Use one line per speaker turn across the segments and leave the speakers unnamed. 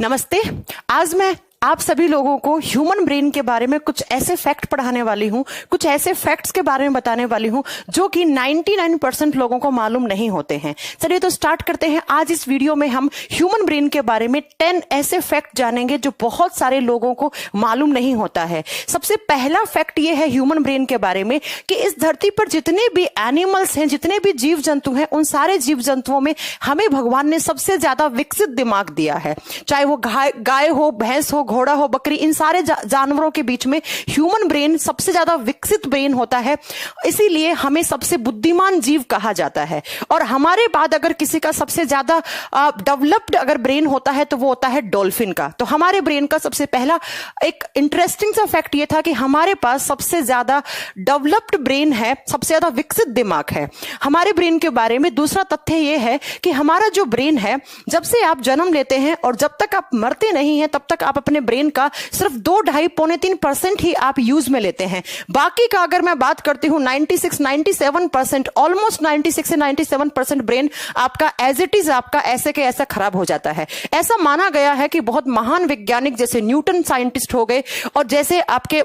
नमस्ते। आज मैं आप सभी लोगों को ह्यूमन ब्रेन के बारे में कुछ ऐसे फैक्ट पढ़ाने वाली हूं, कुछ ऐसे फैक्ट्स के बारे में बताने वाली हूं जो कि 99% लोगों को मालूम नहीं होते हैं। चलिए तो स्टार्ट करते हैं। आज इस वीडियो में हम ह्यूमन ब्रेन के बारे में 10 ऐसे फैक्ट जानेंगे जो बहुत सारे लोगों को मालूम नहीं होता है। सबसे पहला फैक्ट ये है ह्यूमन ब्रेन के बारे में कि इस धरती पर जितने भी एनिमल्स हैं, जितने भी जीव जंतु हैं, उन सारे जीव जंतुओं में हमें भगवान ने सबसे ज्यादा विकसित दिमाग दिया है। चाहे वो गाय हो, भैंस हो, घोड़ा हो, बकरी, इन सारे जानवरों के बीच में ह्यूमन ब्रेन सबसे ज्यादा विकसित ब्रेन होता है। इसीलिए हमें सबसे बुद्धिमान जीव कहा जाता है। और हमारे बाद अगर किसी का सबसे ज्यादा डेवलप्ड अगर ब्रेन होता है तो वो होता है डॉल्फिन का। तो हमारे ब्रेन का सबसे पहला एक इंटरेस्टिंग सा फैक्ट ये था कि हमारे पास सबसे ज्यादा डेवलप्ड ब्रेन है, सबसे ज्यादा विकसित दिमाग है हमारे ब्रेन के बारे में। दूसरा तथ्य ये है कि हमारा जो ब्रेन है, जब से आप जन्म लेते हैं और जब तक आप मरते नहीं हैं तब तक आप अपने ब्रेन का सिर्फ 2, 2.5, पौने 3% ही आप यूज में लेते हैं। बाकी का अगर मैं बात करती हूं 96-97%, ऑलमोस्ट 96 से 97% ब्रेन आपका एज इट इज आपका ऐसे के ऐसा खराब हो जाता है। ऐसा माना गया है कि बहुत महान वैज्ञानिक जैसे न्यूटन साइंटिस्ट हो गए और जैसे आपके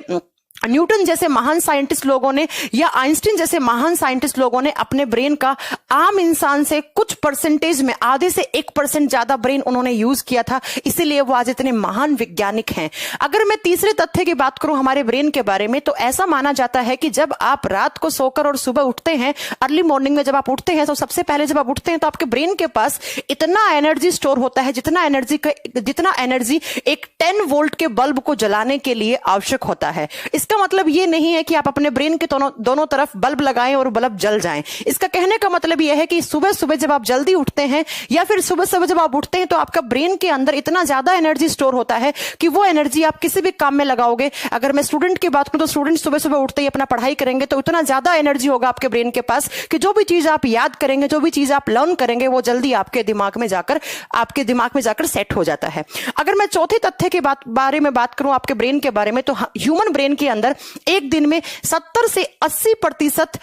न्यूटन जैसे महान साइंटिस्ट लोगों ने या आइंस्टीन जैसे महान साइंटिस्ट लोगों ने अपने ब्रेन का आम इंसान से कुछ परसेंटेज में, आधे से 1% ज्यादा ब्रेन उन्होंने यूज किया था, इसीलिए वो आज इतने महान वैज्ञानिक हैं। अगर मैं तीसरे तथ्य की बात करूं हमारे ब्रेन के बारे में, तो ऐसा माना जाता है कि जब आप रात को सोकर और सुबह उठते हैं, अर्ली मॉर्निंग में जब आप उठते हैं, तो सबसे पहले जब आप उठते हैं तो आपके ब्रेन के पास इतना एनर्जी स्टोर होता है जितना एनर्जी एक 10 वोल्ट के बल्ब को जलाने के लिए आवश्यक होता है। इसका मतलब ये नहीं है कि आप अपने ब्रेन के दोनों तरफ बल्ब लगाएं और बल्ब जल जाएं। इसका कहने का मतलब यह है कि सुबह सुबह जब आप जल्दी उठते हैं या फिर सुबह सुबह जब आप उठते हैं तो आपका ब्रेन के अंदर इतना ज्यादा एनर्जी स्टोर होता है कि वो एनर्जी आप किसी भी काम में लगाओगे। अगर मैं स्टूडेंट की बात करूं तो स्टूडेंट सुबह सुबह उठते ही अपना पढ़ाई करेंगे तो इतना ज्यादा एनर्जी होगा आपके ब्रेन के पास कि जो भी चीज आप याद करेंगे, जो भी चीज आप लर्न करेंगे, वो जल्दी आपके दिमाग में जाकर सेट हो जाता है। अगर मैं चौथे तथ्य के बारे में बात करूं आपके ब्रेन के बारे में, तो ह्यूमन ब्रेन के अंदर एक दिन में 70 से 80%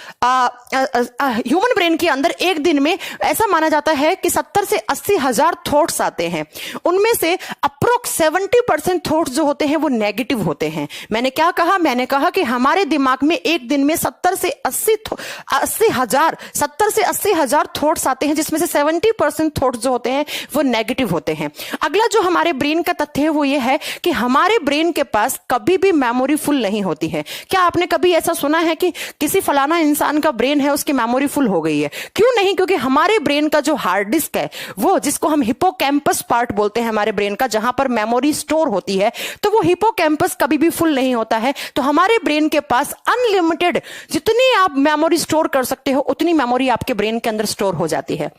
ह्यूमन ब्रेन के अंदर एक दिन में ऐसा माना जाता है कि 70 से 80 हजार थॉट्स आते हैं। उनमें से अप्रोक्स 70% थॉट्स जो होते हैं वो नेगेटिव होते हैं। मैंने क्या कहा? मैंने कहा कि हमारे दिमाग में एक दिन में 70 से 80 हजार थॉट्स आते हैं, जिसमें से 70% थॉट्स जो होते हैं वो नेगेटिव होते हैं। अगला जो हमारे ब्रेन का तथ्य है वो ये है कि हमारे ब्रेन के पास कभी भी मेमोरी फुल नहीं होती है। क्या आपने कभी ऐसा सुना है कि किसी फलाना इंसान का ब्रेन है, उसकी मेमोरी फुल हो गई है? क्यों नहीं? क्योंकि हमारे ब्रेन का जो हार्ड डिस्क है, वो जिसको हम हिपोकैम्पस पार्ट बोलते हैं हमारे ब्रेन का, जहां पर मेमोरी स्टोर होती है, तो वो हिपोकैम्पस कभी भी फुल नहीं होता है। तो हमारे ब्रेन के पास अनलिमिटेड जितनी आप मेमोरी स्टोर कर सकते हो उतनी मेमोरी आपके ब्रेन के अंदर स्टोर हो जाती है।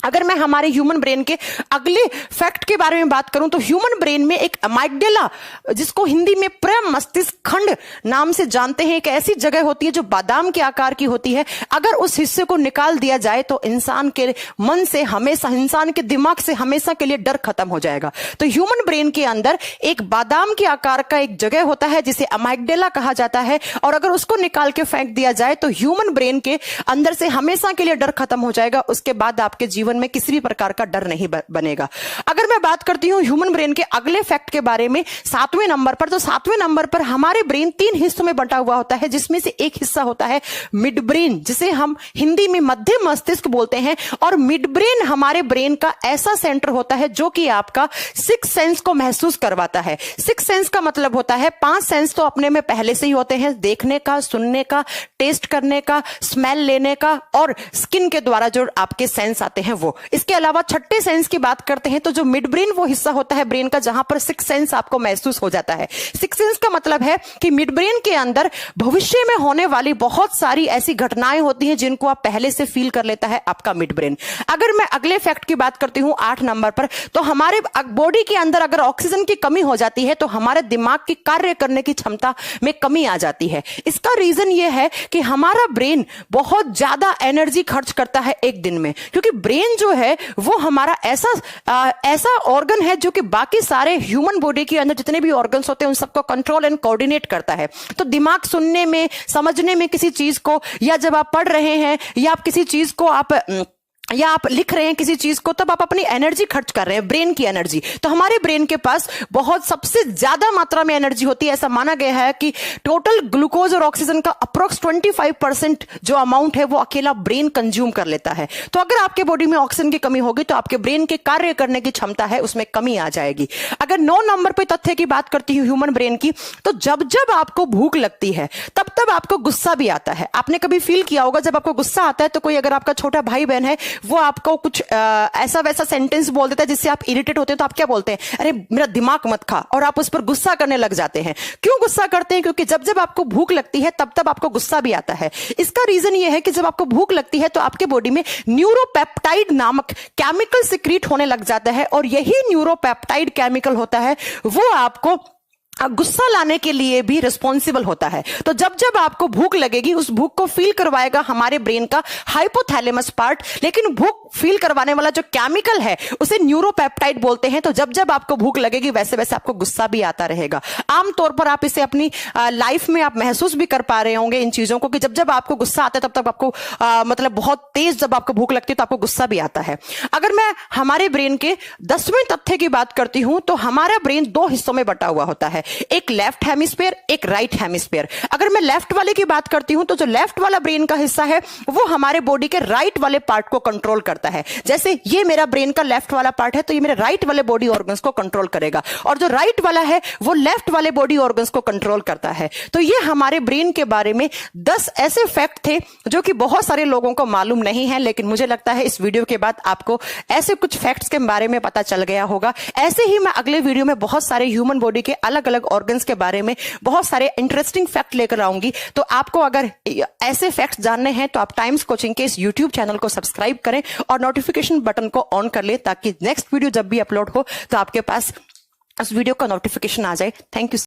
अगर मैं हमारे ह्यूमन ब्रेन के अगले फैक्ट के बारे में बात करूं तो ह्यूमन ब्रेन में एक अमाइगडाला, जिसको हिंदी में प्रमस्तिष्क खंड नाम से जानते हैं, एक ऐसी जगह होती है जो बादाम के आकार की होती है। अगर उस हिस्से को निकाल दिया जाए तो इंसान के मन से हमेशा, इंसान के दिमाग से हमेशा के लिए डर खत्म हो जाएगा। तो ह्यूमन ब्रेन के अंदर एक बादाम के आकार का एक जगह होता है जिसे अमाइगडाला कहा जाता है, और अगर उसको निकाल के फेंक दिया जाए तो ह्यूमन ब्रेन के अंदर से हमेशा के लिए डर खत्म हो जाएगा। उसके बाद आपके जीवन में किसी भी प्रकार का डर नहीं बनेगा। अगर मैं बात करती हूं ह्यूमन ब्रेन के अगले फैक्ट के बारे में 7वें नंबर पर, तो 7वें नंबर पर हमारे ब्रेन 3 हिस्सों में बंटा हुआ होता है, जिसमें से एक हिस्सा होता है मिड ब्रेन, जिसे हम हिंदी में मध्य मस्तिष्क बोलते हैं। और मिड ब्रेन हमारे ब्रेन का ऐसा सेंटर होता है जो कि आपका 6 सेंस को महसूस करवाता है। 6 सेंस का मतलब होता है 5 सेंस तो अपने में पहले से ही होते हैं, देखने का, सुनने का, टेस्ट करने का, स्मेल लेने का, और स्किन के द्वारा जो आपके सेंस आते हैं वो। इसके अलावा छठे सेंस की बात करते हैं तो जो मिड ब्रेन वो हिस्सा होता है ब्रेन का जहां पर 6 सेंस आपको महसूस हो जाता है। 6 सेंस का मतलब है कि मिड ब्रेन के अंदर भविष्य में होने वाली बहुत सारी ऐसी घटनाएं होती हैं जिनको आप पहले से फील कर लेता है आपका मिड ब्रेन। अगर मैं अगले फैक्ट की बात करती हूं 8 नंबर पर, तो हमारे बॉडी के अंदर अगर ऑक्सीजन की कमी हो जाती है तो हमारे दिमाग की कार्य करने की क्षमता में कमी आ जाती है। इसका रीजन यह है कि हमारा ब्रेन बहुत ज्यादा एनर्जी खर्च करता है एक दिन में, क्योंकि ब्रेन जो है वो हमारा ऐसा ऑर्गन है जो कि बाकी सारे ह्यूमन बॉडी के अंदर जितने भी ऑर्गन्स होते हैं उन सबको कंट्रोल एंड कोऑर्डिनेट करता है। तो दिमाग सुनने में, समझने में किसी चीज को, या जब आप पढ़ रहे हैं या आप किसी चीज को आप या आप लिख रहे हैं किसी चीज को, तब आप अपनी एनर्जी खर्च कर रहे हैं, ब्रेन की एनर्जी। तो हमारे ब्रेन के पास बहुत सबसे ज्यादा मात्रा में एनर्जी होती है। ऐसा माना गया है कि टोटल ग्लूकोज और ऑक्सीजन का अप्रोक्स 25% जो अमाउंट है वो अकेला ब्रेन कंज्यूम कर लेता है। तो अगर आपके बॉडी में ऑक्सीजन की कमी होगी तो आपके ब्रेन के कार्य करने की क्षमता है उसमें कमी आ जाएगी। अगर 9 नंबर पे तथ्य की बात करती हूं ह्यूमन ब्रेन की, तो जब जब आपको भूख लगती है तब तब आपको गुस्सा भी आता है। आपने कभी फील किया होगा जब आपको गुस्सा आता है तो कोई अगर आपका छोटा भाई बहन है वो आपको कुछ ऐसा वैसा सेंटेंस बोल देता है जिससे आप इरिटेट होते हैं, तो आप क्या बोलते हैं, अरे मेरा दिमाग मत खा, और आप उस पर गुस्सा करने लग जाते हैं। क्यों गुस्सा करते हैं? क्योंकि जब जब आपको भूख लगती है तब तब आपको गुस्सा भी आता है। इसका रीजन ये है कि जब आपको भूख लगती है तो आपके बॉडी में न्यूरोपेप्टाइड नामक केमिकल सिक्रीट होने लग जाता है, और यही न्यूरोपेप्टाइड केमिकल होता है वो आपको गुस्सा लाने के लिए भी रिस्पॉन्सिबल होता है। तो जब जब आपको भूख लगेगी उस भूख को फील करवाएगा हमारे ब्रेन का हाइपोथैलेमस पार्ट, लेकिन भूख फील करवाने वाला जो केमिकल है उसे न्यूरोपेप्टाइड बोलते हैं। तो जब जब आपको भूख लगेगी वैसे वैसे आपको गुस्सा भी आता रहेगा। आमतौर पर आप इसे अपनी लाइफ में आप महसूस भी कर पा रहे होंगे इन चीजों को, कि जब जब आपको गुस्सा आता है तब तब आपको मतलब बहुत तेज जब आपको भूख लगती है तो आपको गुस्सा भी आता है। अगर मैं हमारे ब्रेन के 10वें तथ्य की बात करती हूं तो हमारा ब्रेन 2 हिस्सों में बटा हुआ होता है, एक लेफ्ट हेमिस्फीयर, एक राइट हेमिस्फीयर। अगर मैं लेफ्ट वाले की बात करती हूं तो जो लेफ्ट वाला ब्रेन का हिस्सा है वो हमारे बॉडी के राइट वाले पार्ट को कंट्रोल करता है। जैसे ये मेरा ब्रेन का लेफ्ट वाला पार्ट है तो ये मेरे राइट वाले बॉडी ऑर्गन्स को कंट्रोल करेगा, और जो राइट वाला है वो लेफ्ट वाले बॉडी ऑर्गन्स को कंट्रोल करता है। तो ये हमारे ब्रेन के बारे में 10 ऐसे फैक्ट थे जो कि बहुत सारे लोगों को मालूम नहीं है, लेकिन मुझे लगता है इस वीडियो के बाद आपको ऐसे कुछ फैक्ट्स के बारे में पता चल गया होगा। ऐसे ही मैं अगले वीडियो में बहुत सारे ह्यूमन बॉडी के अलग अलग ऑर्गन्स के बारे में बहुत सारे इंटरेस्टिंग फैक्ट लेकर आऊंगी। तो आपको अगर ऐसे फैक्ट्स जानने हैं तो आप टाइम्स कोचिंग के इस यूट्यूब चैनल को सब्सक्राइब करें और नोटिफिकेशन बटन को ऑन कर लें, ताकि नेक्स्ट वीडियो जब भी अपलोड हो तो आपके पास उस वीडियो का नोटिफिकेशन आ जाए। Thank you.